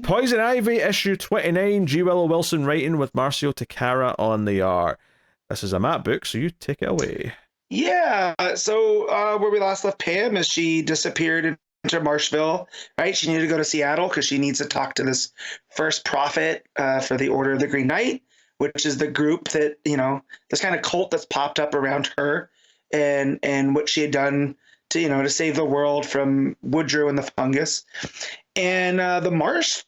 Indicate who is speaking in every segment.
Speaker 1: Poison Ivy, issue 29, G. Willow Wilson writing with Marcio Takara on the art. This is a map book, so you take it away.
Speaker 2: Yeah. So where we last left Pam is she disappeared into Marshville, right? She needed to go to Seattle because she needs to talk to this first prophet for the Order of the Green Knight, which is the group that, this kind of cult that's popped up around her and what she had done to save the world from Woodrow and the fungus. And the Marsh,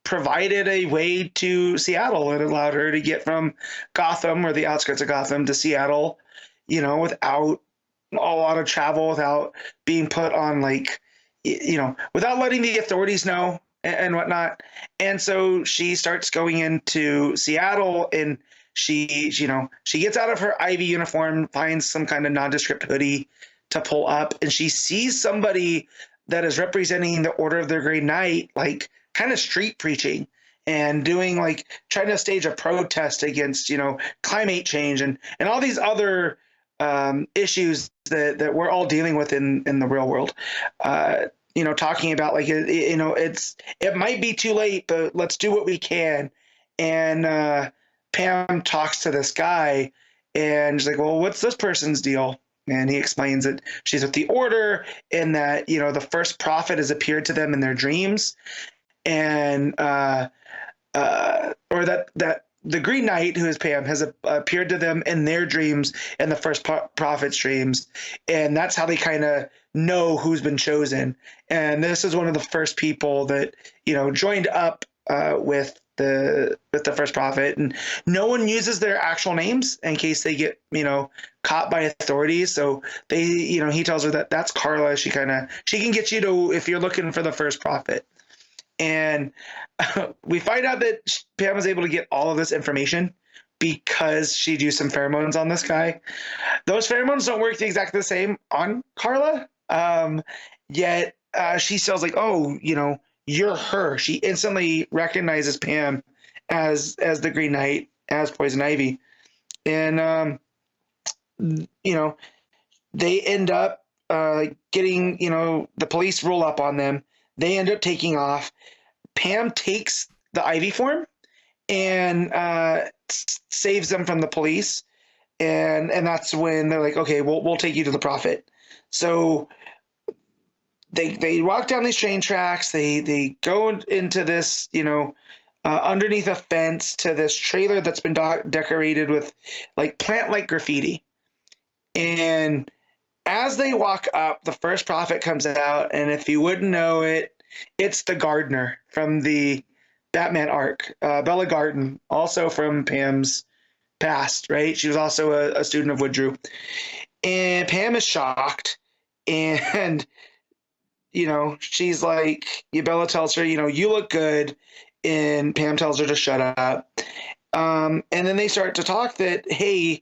Speaker 2: provided a way to Seattle. It allowed her to get from Gotham or the outskirts of Gotham to Seattle, without a lot of travel, without being put on without letting the authorities know and whatnot. And so she starts going into Seattle and she gets out of her Ivy uniform, finds some kind of nondescript hoodie to pull up, and she sees somebody that is representing the Order of the Green Knight, kind of street preaching and doing trying to stage a protest against, climate change and all these other issues that we're all dealing with in the real world. Talking about it might be too late, but let's do what we can. And Pam talks to this guy and she's like, well, what's this person's deal? And he explains that she's with the Order and that, the first prophet has appeared to them in their dreams. And or that the Green Knight, who is Pam, has appeared to them in their dreams and the first prophet's dreams. And that's how they kind of know who's been chosen. And this is one of the first people that, joined up with the first prophet, and no one uses their actual names in case they get caught by authorities. So they he tells her that that's Carla. She can get you to, if you're looking for the first prophet. And we find out that Pam was able to get all of this information because she'd used some pheromones on this guy. Those pheromones don't work exactly the same on Carla, yet she feels like, oh, you're her. She instantly recognizes Pam as the Green Knight, as Poison Ivy. And, they end up getting, the police roll up on them. They end up taking off. Pam takes the Ivy form and saves them from the police. And that's when they're like, okay, we'll take you to the prophet. So they walk down these train tracks. They go into this, underneath a fence to this trailer that's been decorated with plant-like graffiti. And as they walk up, the first prophet comes out, and if you wouldn't know it, it's the gardener from the Batman arc, Bella Garden, also from Pam's past, right? She was also a student of Woodrow. And Pam is shocked, and she's like, Bella tells her, you look good, and Pam tells her to shut up. And then they start to talk that, hey,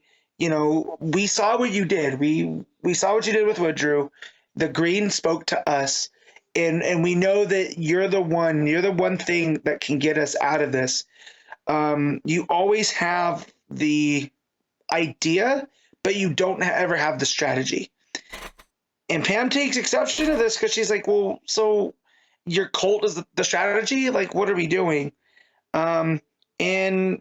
Speaker 2: we saw what you did. We saw what you did with Woodrow. The Green spoke to us, and we know that you're the one thing that can get us out of this. You always have the idea, but you don't ever have the strategy. And Pam takes exception to this because she's like, well, so your cult is the strategy? What are we doing? And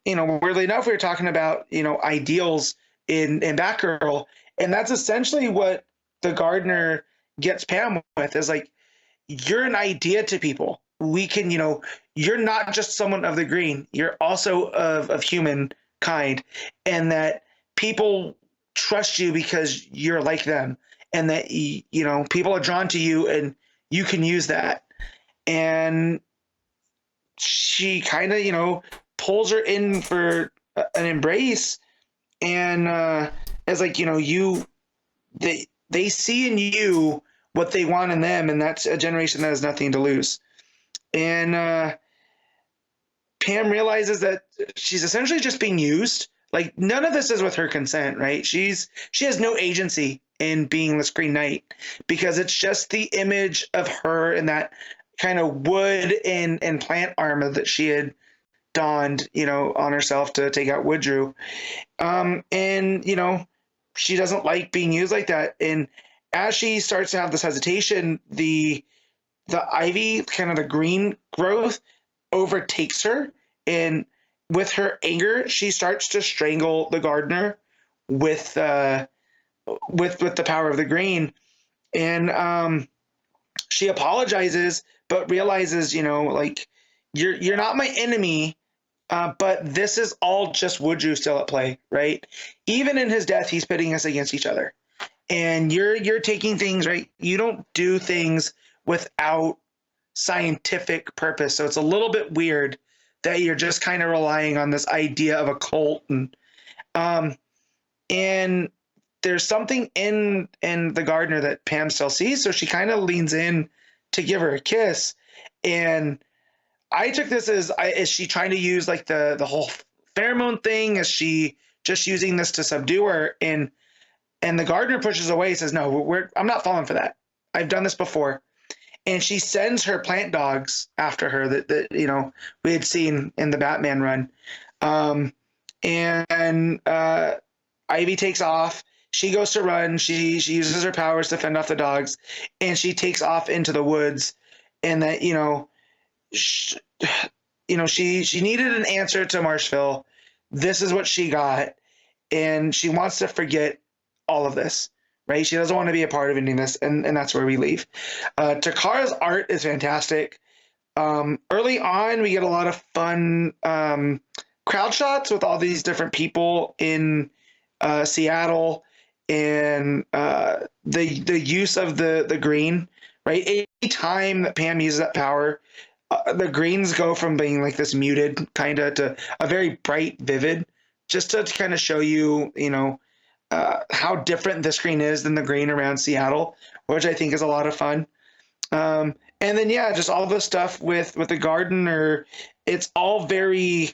Speaker 2: weirdly enough, we were talking about, ideals in Batgirl, and that's essentially what the gardener gets Pam with, is you're an idea to people. We can, you're not just someone of the Green, you're also of humankind, and that people trust you because you're like them, and that, people are drawn to you and you can use that. And she kind of, pulls her in for an embrace, and is like, they see in you what they want in them, and that's a generation that has nothing to lose. And Pam realizes that she's essentially just being used. None of this is with her consent, right? She has no agency in being the Green Knight, because it's just the image of her in that kind of wood and plant armor that she had donned, on herself to take out Woodrow. And, she doesn't like being used like that. And as she starts to have this hesitation, the the ivy, kind of the green growth, overtakes her, and with her anger, she starts to strangle the gardener with with the power of the green. And she apologizes, but realizes, like, you're not my enemy, but this is all just Woodru still at play, right? Even in his death, he's pitting us against each other, and you're taking things, right. You don't do things without scientific purpose, so it's a little bit weird that you're just kind of relying on this idea of a cult. And there's something in the gardener that Pam still sees, so she kind of leans in to give her a kiss. And I took this as, is she trying to use like the whole pheromone thing? Is she just using this to subdue her? And the gardener pushes away, says, no, I'm not falling for that. I've done this before. And she sends her plant dogs after her that we had seen in the Batman run. And Ivy takes off. She goes to run. She uses her powers to fend off the dogs, and she takes off into the woods. And that she needed an answer to Marshville. This is what she got, and she wants to forget all of this. Right? She doesn't want to be a part of any of this, and that's where we leave. Takara's art is fantastic. Early on, we get a lot of fun crowd shots with all these different people in Seattle, and the use of the green. Right? Any time that Pam uses that power, the greens go from being like this muted kind of to a very bright, vivid, just to kind of show you, how different this green is than the green around Seattle, which I think is a lot of fun. And then, just all the stuff with the gardener, it's all very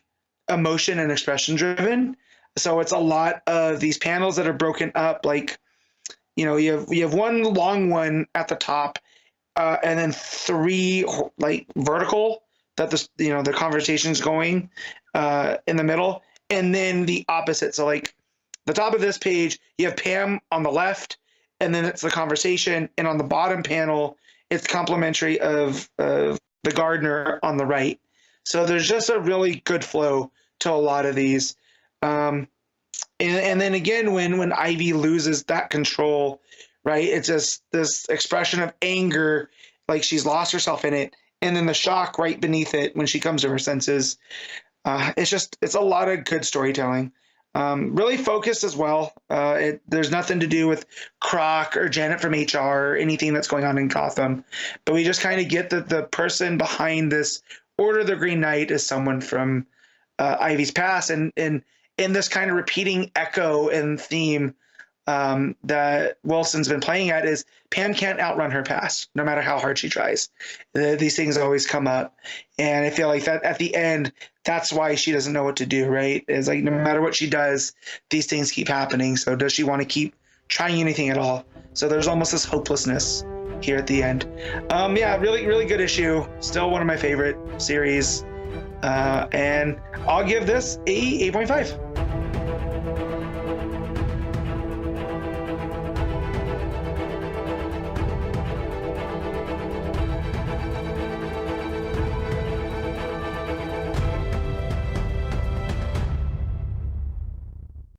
Speaker 2: emotion and expression driven. So it's a lot of these panels that are broken up. Like, you have one long one at the top, and then three like vertical that the conversation's going in the middle, and then the opposite. So like, the top of this page, you have Pam on the left, and then it's the conversation. And on the bottom panel, it's complimentary of the gardener on the right. So there's just a really good flow to a lot of these. And then again, when Ivy loses that control, right, it's just this expression of anger, like she's lost herself in it. And then the shock right beneath it when she comes to her senses. It's a lot of good storytelling. Really focused as well. There's nothing to do with Croc or Janet from HR or anything that's going on in Gotham, but we just kind of get that the person behind this Order of the Green Knight is someone from Ivy's past, and in this kind of repeating echo and theme that Wilson's been playing at is Pam can't outrun her past, no matter how hard she tries. These things always come up, and I feel like that at the end, that's why she doesn't know what to do, right? It's like no matter what she does, these things keep happening. So does she want to keep trying anything at all? So there's almost this hopelessness here at the end. Really, really good issue. Still one of my favorite series. And I'll give this a 8.5.